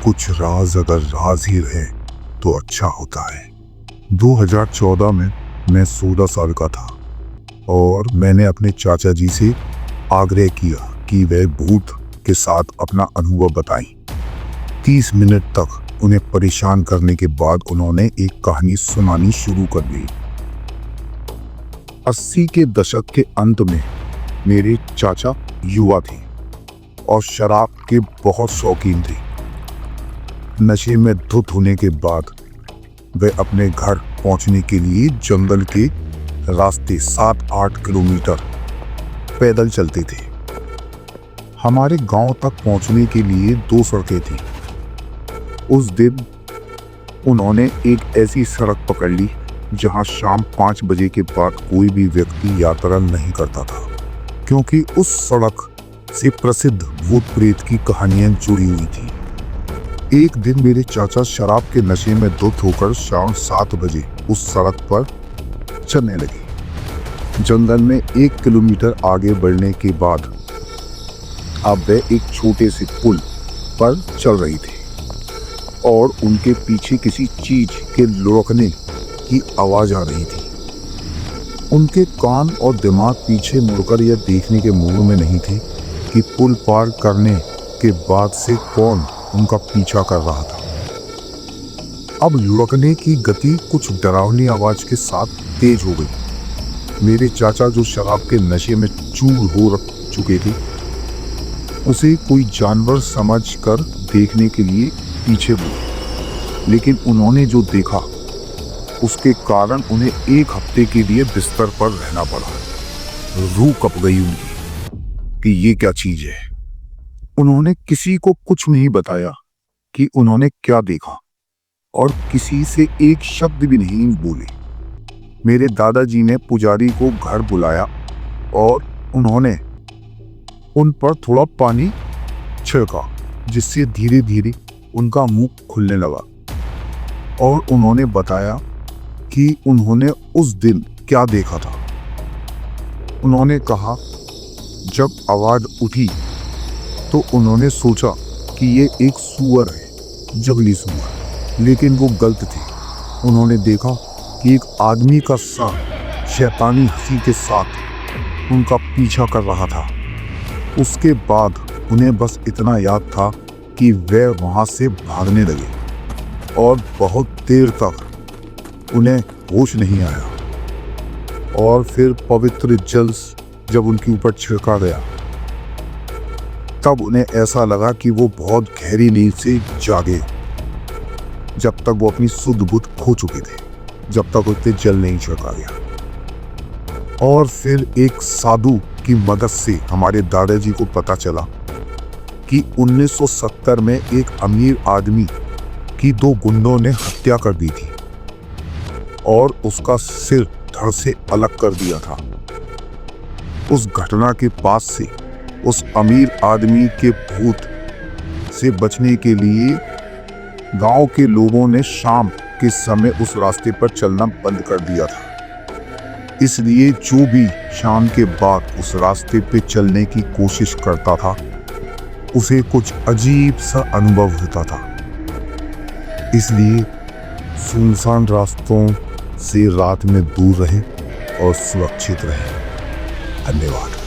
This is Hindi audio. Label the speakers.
Speaker 1: कुछ राज अगर राज ही रहे तो अच्छा होता है। 2014 में मैं 16 साल का था और मैंने अपने चाचा जी से आग्रह किया कि वे भूत के साथ अपना अनुभव बताएं। 30 मिनट तक उन्हें परेशान करने के बाद उन्होंने एक कहानी सुनानी शुरू कर दी। 80 के दशक के अंत में मेरे चाचा युवा थे और शराब के बहुत शौकीन थे। नशे में धुत होने के बाद वे अपने घर पहुंचने के लिए जंगल के रास्ते 7-8 किलोमीटर पैदल चलते थे। हमारे गांव तक पहुंचने के लिए 2 सड़कें थीं। उस दिन उन्होंने एक ऐसी सड़क पकड़ ली जहां शाम 5 बजे के बाद कोई भी व्यक्ति यात्रा नहीं करता था, क्योंकि उस सड़क से प्रसिद्ध भूत प्रेत की कहानियां जुड़ी हुई थी। एक दिन मेरे चाचा शराब के नशे में धुत होकर शाम 7 बजे उस सड़क पर चलने लगे। जंगल में 1 किलोमीटर आगे बढ़ने के बाद अब वे एक छोटे से पुल पर चल रही थे और उनके पीछे किसी चीज के लुढ़कने की आवाज आ रही थी। उनके कान और दिमाग पीछे मुड़कर यह देखने के मूड में नहीं थे कि पुल पार करने के बाद से कौन उनका पीछा कर रहा था। अब लुढ़कने की गति कुछ डरावनी आवाज के साथ तेज हो गई। मेरे चाचा जो शराब के नशे में चूर हो चुके थे, उसे कोई जानवर समझकर देखने के लिए पीछे मुड़े, लेकिन उन्होंने जो देखा उसके कारण उन्हें 1 हफ्ते के लिए बिस्तर पर रहना पड़ा। रूह कप गई उनकी कि ये क्या चीज है। उन्होंने किसी को कुछ नहीं बताया कि उन्होंने क्या देखा और किसी से एक शब्द भी नहीं बोले। मेरे दादाजी ने पुजारी को घर बुलाया और उन्होंने उन पर थोड़ा पानी छिड़का, जिससे धीरे धीरे उनका मुंह खुलने लगा और उन्होंने बताया कि उन्होंने उस दिन क्या देखा था। उन्होंने कहा, जब आवाज उठी तो उन्होंने सोचा कि ये एक सूअर है, जंगली सूअर, लेकिन वो गलत थे। उन्होंने देखा कि एक आदमी का सर शैतानी हंसी के साथ उनका पीछा कर रहा था। उसके बाद उन्हें बस इतना याद था कि वे वहां से भागने लगे और बहुत देर तक उन्हें होश नहीं आया। और फिर पवित्र जल जब उनके ऊपर छिड़का गया तब उन्हें ऐसा लगा कि वो बहुत गहरी नींद से जागे, जब तक वो अपनी सुध बुध खो चुके थे, जब तक उस पर जल नहीं छिड़का गया। और फिर एक साधु की मदद से हमारे दादाजी को पता चला कि 1970 में एक अमीर आदमी की 2 गुंडों ने हत्या कर दी थी और उसका सिर धड़ से अलग कर दिया था। उस घटना के बाद से उस अमीर आदमी के भूत से बचने के लिए गांव के लोगों ने शाम के समय उस रास्ते पर चलना बंद कर दिया था। इसलिए जो भी शाम के बाद उस रास्ते पे चलने की कोशिश करता था, उसे कुछ अजीब सा अनुभव होता था। इसलिए सुनसान रास्तों से रात में दूर रहें और सुरक्षित रहें। धन्यवाद।